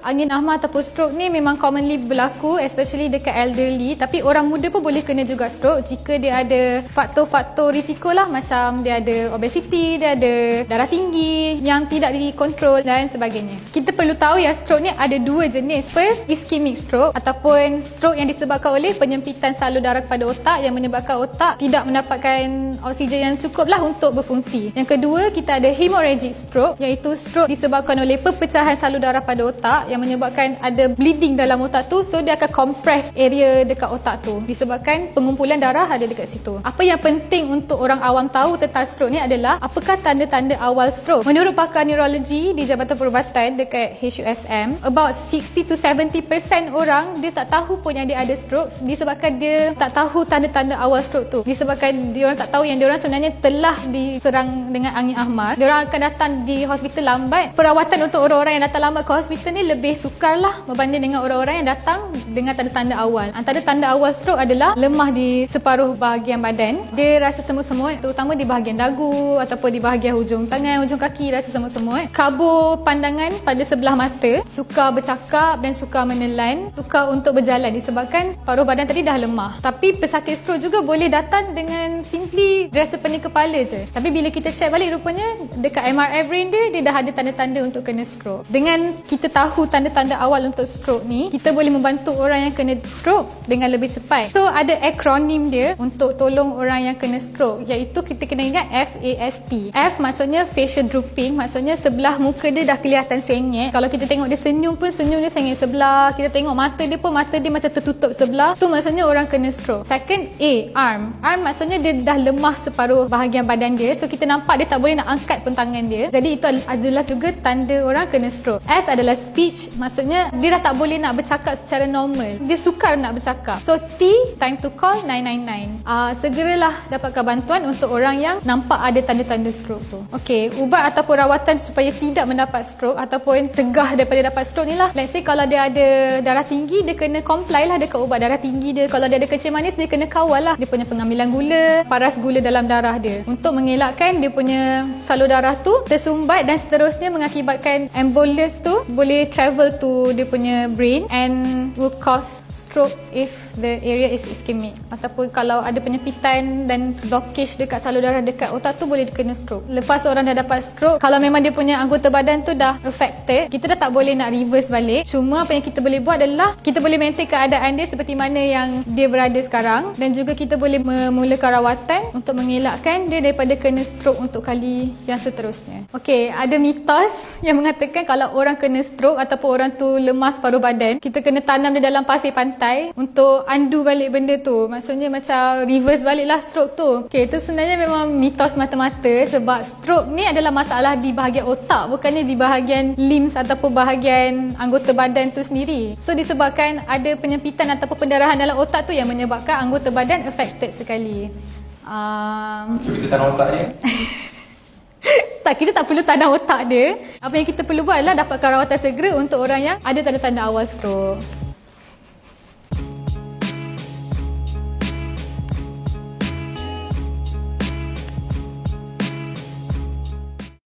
Angin ahmar ataupun stroke ni memang commonly berlaku, especially dekat elderly. Tapi orang muda pun boleh kena juga stroke jika dia ada faktor-faktor risiko lah, macam dia ada obesity, dia ada darah tinggi yang tidak dikontrol dan sebagainya. Kita perlu tahu yang stroke ni ada dua jenis. First, ischemic stroke ataupun stroke yang disebabkan oleh penyempitan salur darah kepada otak yang menyebabkan otak tidak mendapatkan oksigen yang cukup lah untuk berfungsi. Yang kedua, kita ada hemorrhagic stroke, iaitu stroke disebabkan oleh perpecahan salur darah pada otak yang menyebabkan ada bleeding dalam otak tu, so dia akan compress area dekat otak tu disebabkan pengumpulan darah ada dekat situ. Apa yang penting untuk orang awam tahu tentang stroke ni adalah apakah tanda-tanda awal stroke. Menurut pakar neurologi di Jabatan Perubatan dekat HUSM, about 60 to 70% orang dia tak tahu pun yang dia ada stroke disebabkan dia tak tahu tanda-tanda awal stroke tu. Disebabkan dia orang tak tahu yang dia orang sebenarnya telah diserang dengan angin ahmar. Dia orang akan datang di hospital lambat. Perawatan untuk orang-orang yang datang lambat ke hospital ni lebih sukar lah berbanding dengan orang-orang yang datang dengan tanda-tanda awal. Antara tanda awal stroke adalah lemah di separuh bahagian badan. Dia rasa semut-semut, terutama di bahagian dagu ataupun di bahagian hujung tangan, hujung kaki rasa semut-semut. Kabur pandangan pada sebelah mata, sukar bercakap dan sukar menelan, sukar untuk berjalan disebabkan separuh badan tadi dah lemah. Tapi pesakit stroke juga boleh datang dengan simply rasa pening kepala je. Tapi bila kita check balik, rupanya dekat MRI brain dia dah ada tanda-tanda untuk kena stroke. Dengan kita tahu tanda-tanda awal untuk stroke ni, kita boleh membantu orang yang kena stroke dengan lebih cepat. So ada akronim dia untuk tolong orang yang kena stroke, iaitu kita kena ingat FAST. F maksudnya facial drooping, maksudnya sebelah muka dia dah kelihatan sengit. Kalau kita tengok dia senyum pun senyum dia sengit sebelah. Kita tengok mata dia pun mata dia macam tertutup sebelah. Tu maksudnya orang kena stroke. Second, A, arm. Arm maksudnya dia dah lemah separuh bahagian badan dia. So kita nampak dia tak boleh nak angkat pun tangan dia. Jadi itu adalah juga tanda orang kena stroke. S adalah speech, maksudnya dia dah tak boleh nak bercakap secara normal. Dia sukar nak bercakap. So T, time to call 999. Segeralah dapatkan bantuan untuk orang yang nampak ada tanda-tanda stroke tu. Okey, ubat ataupun rawatan supaya tidak mendapat stroke ataupun cegah daripada dapat stroke ni lah. Let's say kalau dia ada darah tinggi, dia kena comply lah dekat ubat darah tinggi dia. Kalau dia ada kencing manis, dia kena kawal lah dia punya pengambilan gula, paras gula dalam darah dia untuk mengelakkan dia punya salur darah tu tersumbat dan seterusnya mengakibatkan embolus tu boleh travel to dia punya brain and will cause stroke if the area is ischemic. Ataupun kalau ada penyempitan dan blockage dekat salur darah dekat otak tu, boleh kena stroke. Lepas orang dah dapat stroke, kalau memang dia punya anggota badan tu dah affected, kita dah tak boleh nak reverse balik. Cuma apa yang kita boleh buat adalah kita boleh maintain keadaan dia seperti mana yang dia berada sekarang, dan juga kita boleh memulakan rawatan untuk mengelakkan dia daripada kena stroke untuk kali yang seterusnya. Okey, ada mitos yang mengatakan kalau orang kena stroke ataupun orang tu lemas separuh badan, kita kena tanam dia dalam pasir pantai untuk undo balik benda tu. Maksudnya macam reverse balik lah stroke tu. Okey, itu sebenarnya memang mitos mata-mata, sebab stroke ni adalah masalah di bahagian otak, bukannya di bahagian limbs ataupun bahagian anggota badan tu sendiri. So disebabkan ada penyempitan ataupun pendarahan dalam otak tu yang menyebabkan anggota badan affected sekali. Cuba kita tanam otak dia. Tak, kita tak perlu tanam otak dia. Apa yang kita perlu buat adalah dapatkan rawatan segera untuk orang yang ada tanda-tanda awal stroke.